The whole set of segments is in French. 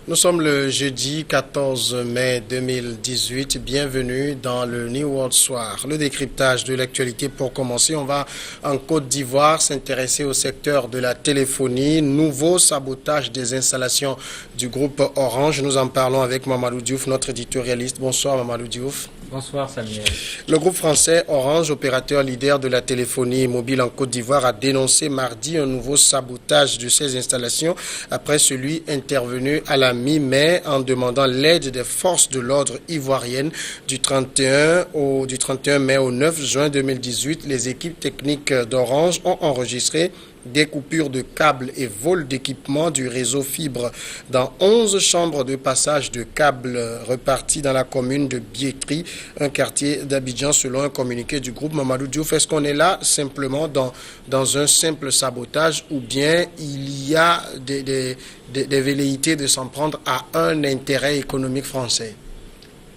Nous sommes le jeudi 14 mai 2018. Bienvenue dans le New World Soir. Le décryptage de l'actualité pour commencer. On va en Côte d'Ivoire s'intéresser au secteur de la téléphonie. Nouveau sabotage des installations du groupe Orange. Nous en parlons avec Mamadou Diouf, notre éditorialiste. Bonsoir Mamadou Diouf. Bonsoir Samuel. Le groupe français Orange, opérateur leader de la téléphonie mobile en Côte d'Ivoire, a dénoncé mardi un nouveau sabotage de ses installations après celui intervenu à la mi-mai en demandant l'aide des forces de l'ordre ivoiriennes du 31 mai au 9 juin 2018. Les équipes techniques d'Orange ont enregistré des coupures de câbles et vols d'équipement du réseau fibre dans 11 chambres de passage de câbles reparties dans la commune de Biétri, un quartier d'Abidjan, selon un communiqué du groupe. Mamadou Diouf, est-ce qu'on est là simplement dans un simple sabotage ou bien il y a des velléités de s'en prendre à un intérêt économique français?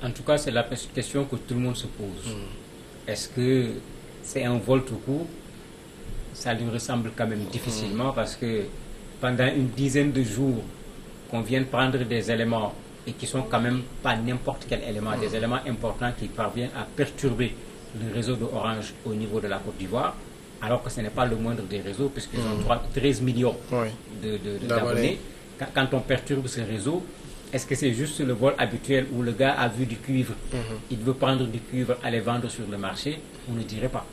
En tout cas, c'est la question que tout le monde se pose. Est-ce que c'est un vol tout court? Ça lui ressemble quand même difficilement parce que pendant une dizaine de jours qu'on vient de prendre des éléments et qui sont quand même pas n'importe quel élément, des éléments importants qui parviennent à perturber le réseau de Orange au niveau de la Côte d'Ivoire, alors que ce n'est pas le moindre des réseaux puisqu'ils ont 13 millions d'abonnés. Quand on perturbe ce réseau, est-ce que c'est juste le vol habituel où le gars a vu du cuivre, il veut prendre du cuivre, aller vendre sur le marché? On ne dirait pas.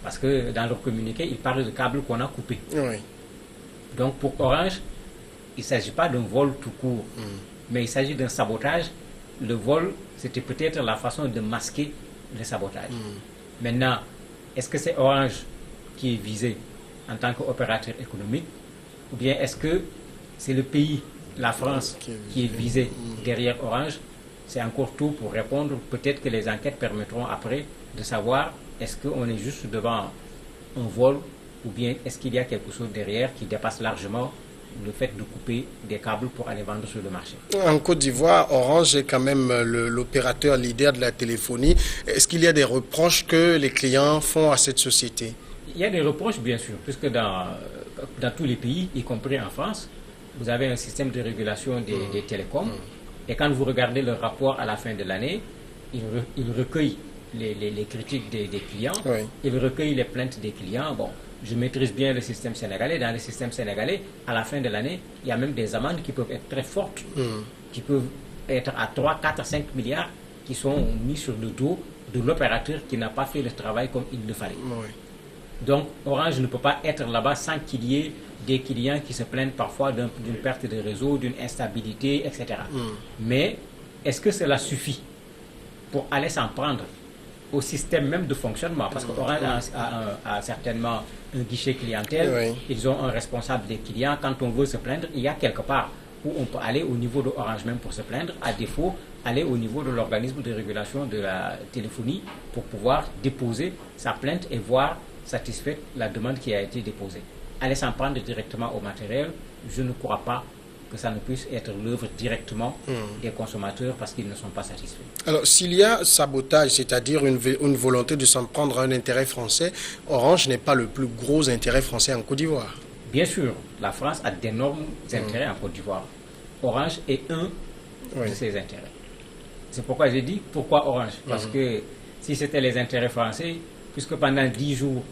Parce que dans leur communiqué, ils parlent de câbles qu'on a coupés. Oui. Donc pour Orange, il ne s'agit pas d'un vol tout court, mais il s'agit d'un sabotage. Le vol, c'était peut-être la façon de masquer le sabotage. Maintenant, est-ce que c'est Orange qui est visé en tant qu'opérateur économique, ou bien est-ce que c'est le pays, la France, qui est visé derrière Orange? C'est encore tôt pour répondre. Peut-être que les enquêtes permettront après de savoir est-ce qu'on est juste devant un vol ou bien est-ce qu'il y a quelque chose derrière qui dépasse largement le fait de couper des câbles pour aller vendre sur le marché. En Côte d'Ivoire, Orange est quand même l'opérateur leader de la téléphonie. Est-ce qu'il y a des reproches que les clients font à cette société? Il y a des reproches, bien sûr, puisque dans tous les pays, y compris en France, vous avez un système de régulation des télécoms. Et quand vous regardez le rapport à la fin de l'année, il recueille les critiques des clients, il recueille les plaintes des clients. Bon, je maîtrise bien le système sénégalais. Dans le système sénégalais, à la fin de l'année, il y a même des amendes qui peuvent être très fortes, qui peuvent être à 3, 4, 5 milliards, qui sont mis sur le dos de l'opérateur qui n'a pas fait le travail comme il le fallait. Donc, Orange ne peut pas être là-bas sans qu'il y ait des clients qui se plaignent parfois d'une perte de réseau, d'une instabilité, etc. Mais est-ce que cela suffit pour aller s'en prendre au système même de fonctionnement? Parce qu'Orange a certainement un guichet clientèle, ils ont un responsable des clients. Quand on veut se plaindre, il y a quelque part où on peut aller au niveau de Orange même pour se plaindre, à défaut, aller au niveau de l'organisme de régulation de la téléphonie pour pouvoir déposer sa plainte et voir satisfaite la demande qui a été déposée. Aller s'en prendre directement au matériel, je ne crois pas que ça ne puisse être l'œuvre directement des consommateurs parce qu'ils ne sont pas satisfaits. Alors, s'il y a sabotage, c'est-à-dire une volonté de s'en prendre à un intérêt français, Orange n'est pas le plus gros intérêt français en Côte d'Ivoire. Bien sûr, la France a d'énormes intérêts en Côte d'Ivoire. Orange est un de ses intérêts. C'est pourquoi j'ai dit pourquoi Orange. Parce que si c'était les intérêts français, puisque pendant 10 jours,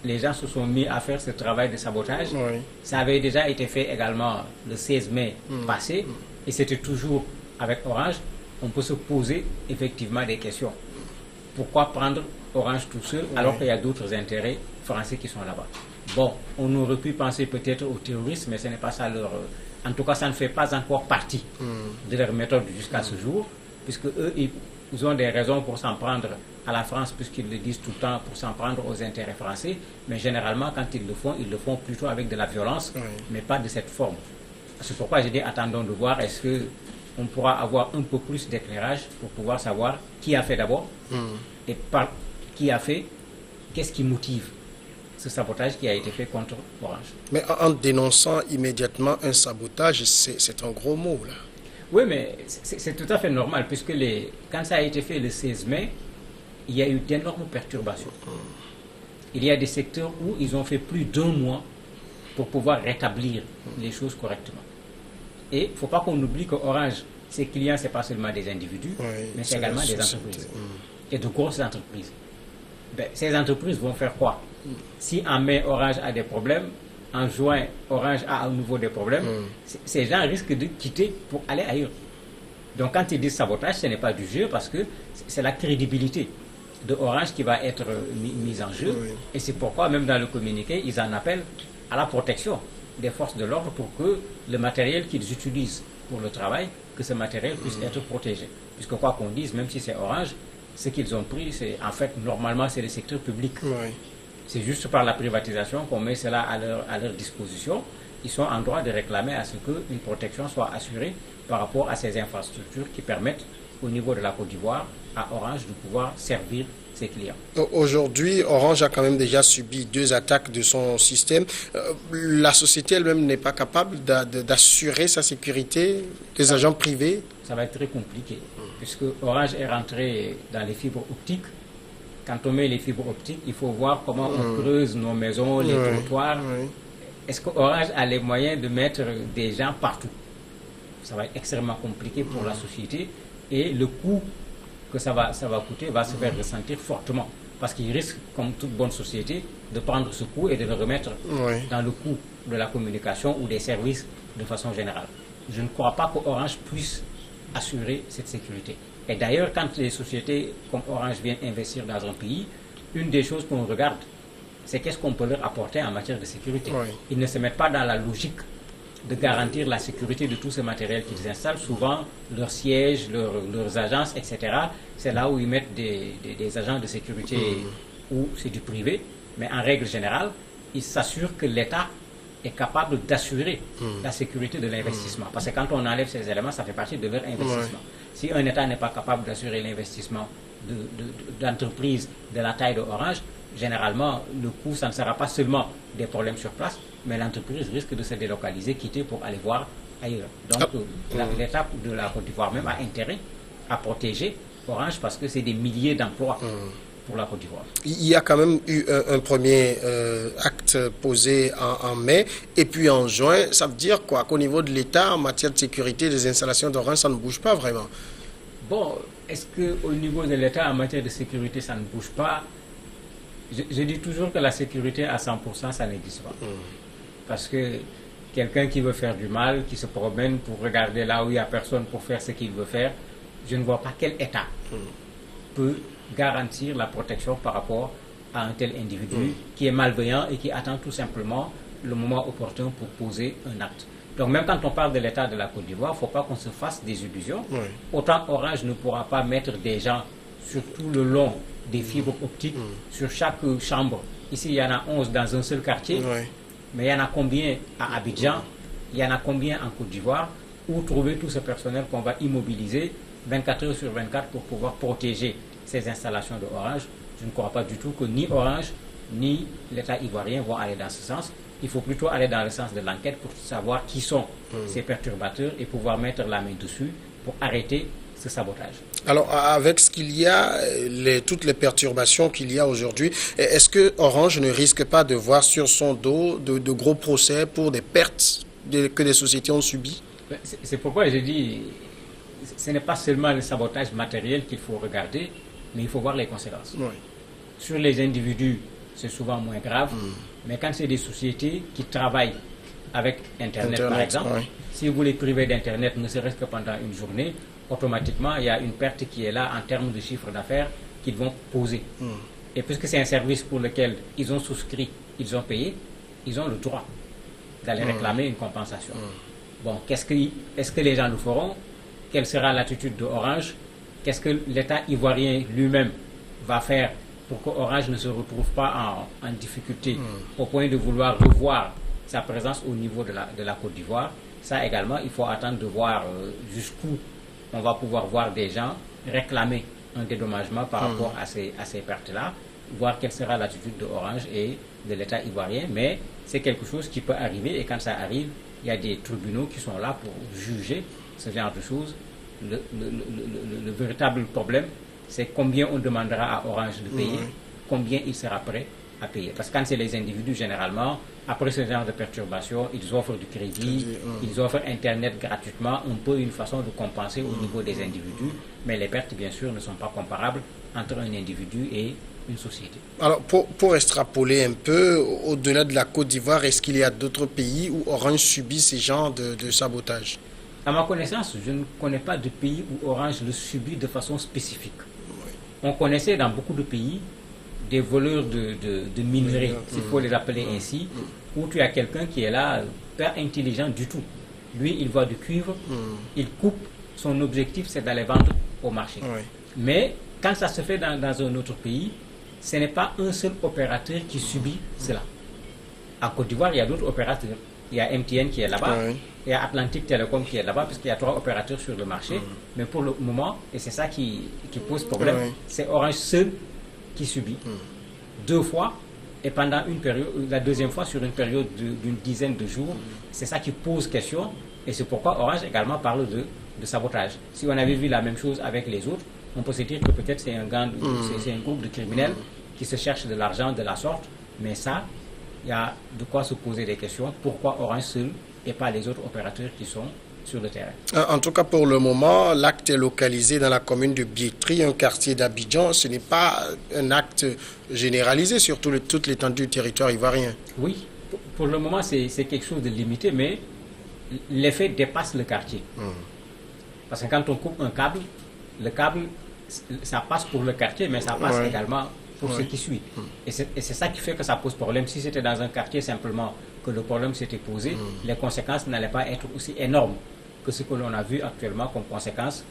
les gens se sont mis à faire ce travail de sabotage. Ça avait déjà été fait également le 16 mai passé, et c'était toujours avec Orange. On peut se poser effectivement des questions. Pourquoi prendre Orange tout seul alors qu'il y a d'autres intérêts français qui sont là-bas? Bon, on aurait pu penser peut-être aux terroristes, mais ce n'est pas ça leur... En tout cas, ça ne fait pas encore partie de leur méthode jusqu'à ce jour, puisque eux, ils ont des raisons pour s'en prendre à la France, puisqu'ils le disent tout le temps, pour s'en prendre aux intérêts français. Mais généralement, quand ils le font plutôt avec de la violence, mais pas de cette forme. C'est pourquoi j'ai dit, attendons de voir, est-ce qu'on pourra avoir un peu plus d'éclairage pour pouvoir savoir qui a fait d'abord, et par qui a fait, qu'est-ce qui motive ce sabotage qui a été fait contre Orange. Mais en dénonçant immédiatement un sabotage, c'est un gros mot, là. Oui, mais c'est tout à fait normal, puisque quand ça a été fait le 16 mai, il y a eu d'énormes perturbations. Il y a des secteurs où ils ont fait plus d'1 mois pour pouvoir rétablir les choses correctement. Et il ne faut pas qu'on oublie que Orange, ses clients, ce n'est pas seulement des individus, mais c'est également des entreprises. Et de grosses entreprises. Ben, ces entreprises vont faire quoi? Si en mai, Orange a des problèmes, en juin, Orange a à nouveau des problèmes, ces gens risquent de quitter pour aller ailleurs. Donc quand ils disent sabotage, ce n'est pas du jeu parce que c'est la crédibilité de Orange qui va être mise en jeu. Et c'est pourquoi même dans le communiqué, ils en appellent à la protection des forces de l'ordre pour que le matériel qu'ils utilisent pour le travail, que ce matériel puisse être protégé. Puisque quoi qu'on dise, même si c'est Orange, ce qu'ils ont pris, c'est en fait, normalement, c'est le secteur public. C'est juste par la privatisation qu'on met cela à leur disposition. Ils sont en droit de réclamer à ce qu'une protection soit assurée par rapport à ces infrastructures qui permettent, au niveau de la Côte d'Ivoire, à Orange de pouvoir servir ses clients. Aujourd'hui, Orange a quand même déjà subi 2 attaques de son système. La société elle-même n'est pas capable d'assurer sa sécurité, les agents privés. Ça va être très compliqué, puisque Orange est rentré dans les fibres optiques. Quand on met les fibres optiques, il faut voir comment on creuse nos maisons, les trottoirs. Est-ce que Orange a les moyens de mettre des gens partout? Ça va être extrêmement compliqué pour la société et le coût que ça va coûter va se faire ressentir fortement. Parce qu'il risque, comme toute bonne société, de prendre ce coût et de le remettre dans le coût de la communication ou des services de façon générale. Je ne crois pas qu'Orange puisse assurer cette sécurité. Et d'ailleurs, quand les sociétés comme Orange viennent investir dans un pays, une des choses qu'on regarde, c'est qu'est-ce qu'on peut leur apporter en matière de sécurité. Ils ne se mettent pas dans la logique de garantir la sécurité de tout ce matériel qu'ils installent. Souvent, leurs sièges, leurs agences, etc., c'est là où ils mettent des agents de sécurité où c'est du privé. Mais en règle générale, ils s'assurent que l'État est capable d'assurer la sécurité de l'investissement. Parce que quand on enlève ces éléments, ça fait partie de leur investissement. Si un État n'est pas capable d'assurer l'investissement d'entreprises de la taille de Orange, généralement, le coût, ça ne sera pas seulement des problèmes sur place, mais l'entreprise risque de se délocaliser, quitter pour aller voir ailleurs. Donc, l'État de la Côte d'Ivoire même a intérêt à protéger Orange parce que c'est des milliers d'emplois pour la Côte d'Ivoire. Il y a quand même eu un premier acte posé en mai, et puis en juin, ça veut dire quoi? Qu'au niveau de l'État, en matière de sécurité des installations d'Orange, ça ne bouge pas vraiment? Bon, est-ce qu'au niveau de l'État, en matière de sécurité, ça ne bouge pas? Je dis toujours que la sécurité à 100%, ça n'existe pas. Parce que quelqu'un qui veut faire du mal, qui se promène pour regarder là où il n'y a personne pour faire ce qu'il veut faire, je ne vois pas quel État peut garantir la protection par rapport à un tel individu qui est malveillant et qui attend tout simplement le moment opportun pour poser un acte. Donc même quand on parle de l'État de la Côte d'Ivoire, il ne faut pas qu'on se fasse des illusions. Autant Orange ne pourra pas mettre des gens sur tout le long des fibres optiques, sur chaque chambre. Ici, il y en a 11 dans un seul quartier, mais il y en a combien à Abidjan, il y en a combien en Côte d'Ivoire, où trouver tout ce personnel qu'on va immobiliser 24 heures sur 24 pour pouvoir protéger ces installations de Orange. Je ne crois pas du tout que ni Orange, ni l'État ivoirien vont aller dans ce sens. Il faut plutôt aller dans le sens de l'enquête pour savoir qui sont ces perturbateurs et pouvoir mettre la main dessus pour arrêter ce sabotage. Alors, avec ce qu'il y a, toutes les perturbations qu'il y a aujourd'hui, est-ce que Orange ne risque pas de voir sur son dos de gros procès pour des pertes que les sociétés ont subies? C'est pourquoi j'ai dit, ce n'est pas seulement le sabotage matériel qu'il faut regarder, mais il faut voir les conséquences. Sur les individus, c'est souvent moins grave, mais quand c'est des sociétés qui travaillent avec Internet par exemple, si vous les privez d'Internet, ne serait-ce que pendant une journée, automatiquement, il y a une perte qui est là en termes de chiffre d'affaires qu'ils vont poser. Et puisque c'est un service pour lequel ils ont souscrit, ils ont payé, ils ont le droit d'aller réclamer une compensation. Bon, est-ce que les gens le feront? Quelle sera l'attitude de Orange? Qu'est-ce que l'État ivoirien lui-même va faire pour que Orange ne se retrouve pas en difficulté au point de vouloir revoir sa présence au niveau de la Côte d'Ivoire? Ça également, il faut attendre de voir jusqu'où on va pouvoir voir des gens réclamer un dédommagement par rapport à ces pertes-là, voir quelle sera l'attitude de Orange et de l'État ivoirien. Mais c'est quelque chose qui peut arriver et quand ça arrive, il y a des tribunaux qui sont là pour juger ce genre de choses. Le véritable problème, c'est combien on demandera à Orange de payer, combien il sera prêt à payer. Parce que quand c'est les individus, généralement, après ce genre de perturbation, ils offrent du crédit, ils offrent Internet gratuitement, un peu une façon de compenser au niveau des individus, mais les pertes, bien sûr, ne sont pas comparables entre un individu et une société. Alors, pour extrapoler un peu, au-delà de la Côte d'Ivoire, est-ce qu'il y a d'autres pays où Orange subit ces genres de sabotage? À ma connaissance, je ne connais pas de pays où Orange le subit de façon spécifique. On connaissait dans beaucoup de pays des voleurs de minerais, s'il faut les appeler ainsi, où tu as quelqu'un qui est là, pas intelligent du tout. Lui, il voit du cuivre, il coupe, son objectif c'est d'aller vendre au marché. Mais quand ça se fait dans un autre pays, ce n'est pas un seul opérateur qui subit cela. En Côte d'Ivoire, il y a d'autres opérateurs. Il y a MTN qui est là-bas, il y a Atlantic Telecom qui est là-bas, parce qu'il y a 3 opérateurs sur le marché. Mais pour le moment, et c'est ça qui pose problème, c'est Orange seul qui subit. 2 fois, et pendant une période, la deuxième fois sur une période d'une dizaine de jours. C'est ça qui pose question, et c'est pourquoi Orange également parle de sabotage. Si on avait vu la même chose avec les autres, on peut se dire que peut-être c'est un groupe de criminels qui se cherchent de l'argent de la sorte, mais ça, il y a de quoi se poser des questions. Pourquoi Orange seul et pas les autres opérateurs qui sont sur le terrain? En tout cas, pour le moment, l'acte est localisé dans la commune de Biétry, un quartier d'Abidjan. Ce n'est pas un acte généralisé sur toute l'étendue du territoire ivoirien. Oui, pour le moment, c'est quelque chose de limité, mais l'effet dépasse le quartier. Parce que quand on coupe un câble, le câble, ça passe pour le quartier, mais ça passe également pour ce qui suit. Et c'est ça qui fait que ça pose problème. Si c'était dans un quartier simplement que le problème s'était posé, les conséquences n'allaient pas être aussi énormes que ce que l'on a vu actuellement comme conséquence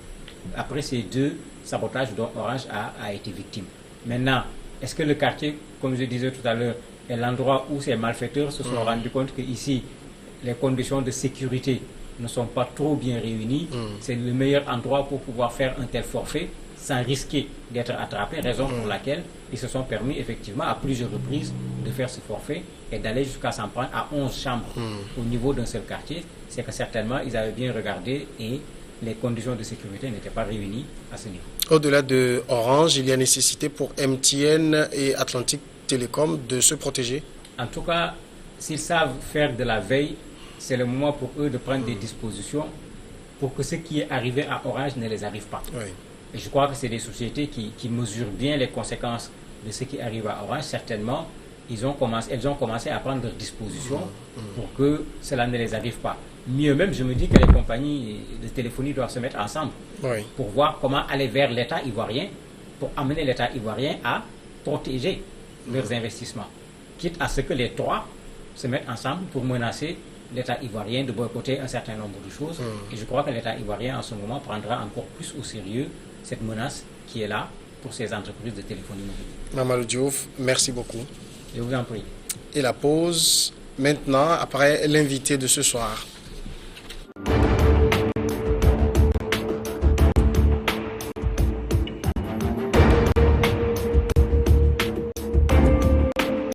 après ces 2 sabotages dont Orange a été victime. Maintenant, est-ce que le quartier, comme je disais tout à l'heure, est l'endroit où ces malfaiteurs se sont rendus compte qu'ici, les conditions de sécurité ne sont pas trop bien réunies, c'est le meilleur endroit pour pouvoir faire un tel forfait sans risquer d'être attrapés, raison pour laquelle ils se sont permis effectivement à plusieurs reprises de faire ce forfait et d'aller jusqu'à s'en prendre à 11 chambres au niveau d'un seul quartier. C'est que certainement ils avaient bien regardé et les conditions de sécurité n'étaient pas réunies à ce niveau. Au-delà de Orange, il y a nécessité pour MTN et Atlantic Telecom de se protéger? En tout cas, s'ils savent faire de la veille, c'est le moment pour eux de prendre des dispositions pour que ce qui est arrivé à Orange ne les arrive pas. Et je crois que c'est des sociétés qui mesurent bien les conséquences de ce qui arrive à Orange. Certainement, elles ont commencé à prendre leurs dispositions pour que cela ne les arrive pas. Mieux même, je me dis que les compagnies de téléphonie doivent se mettre ensemble pour voir comment aller vers l'État ivoirien, pour amener l'État ivoirien à protéger leurs investissements. Quitte à ce que les 3 se mettent ensemble pour menacer l'État ivoirien de boycotter un certain nombre de choses. Et je crois que l'État ivoirien, en ce moment, prendra encore plus au sérieux cette menace qui est là pour ces entreprises de téléphonie mobile. Mamadou Diouf, merci beaucoup. Je vous en prie. Et la pause, maintenant, après l'invité de ce soir.